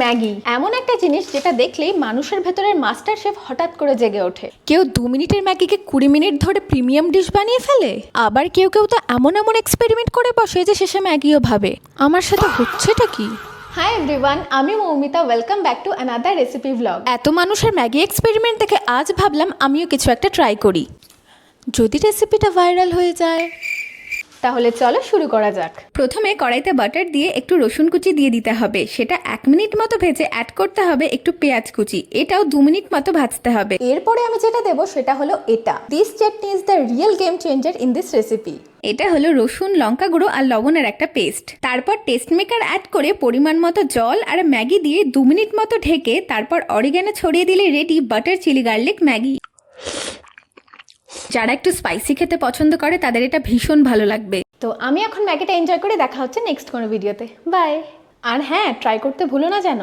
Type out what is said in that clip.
Maggi এমন একটা জিনিস যেটা দেখলেই মানুষের ভেতরের মাস্টার শেফ হঠাৎ করে জেগে ওঠে। কেউ 2 মিনিটের ম্যাগিকে 20 মিনিট ধরে প্রিমিয়াম ডিশ বানিয়ে ফেলে, আবার কেউ কেউ তো এমন এমন এক্সপেরিমেন্ট করে বসে যে শেষে ম্যাগিও ভাবে আমার সাথে হচ্ছেটা কি। হাই এভরিওয়ান, আমি Moumita. Welcome back to another recipe vlog. এত মানুষের ম্যাগি এক্সপেরিমেন্ট দেখে আজ ভাবলাম আমিও কিছু একটা ট্রাই করি। যদি রেসিপিটা ভাইরাল হয়ে যায় তাহলে চলো শুরু করা যাক। প্রথমে কড়াইতে বাটার দিয়ে একটু রসুন কুচি দিয়ে দিতে হবে, সেটা 1 মিনিট মতো ভেজে অ্যাড করতে হবে একটু পেঁয়াজ কুচি, এটাও 2 মিনিট মতো ভাজতে হবে। এরপরে আমি যেটা দেবো সেটা হলো এটা। This chutney is the real game changer in this recipe. এটা হলো রসুন, লঙ্কা গুঁড়ো আর লবণের একটা পেস্ট। তারপর টেস্ট মেকার অ্যাড করে পরিমাণ মতো জল আর ম্যাগি দিয়ে 2 মিনিট মতো ঢেকে তারপর অরিগ্যানো ছড়িয়ে দিলে ready butter chilli garlic Maggi. যারা একটু স্পাইসি খেতে পছন্দ করে তাদের এটা ভীষণ ভালো লাগবে। তো আমি এখন ম্যাগিটা এনজয় করে দেখা হচ্ছে নেক্সট কোনো ভিডিওতে। বাই। আর হ্যাঁ, ট্রাই করতে ভুলো না যেন।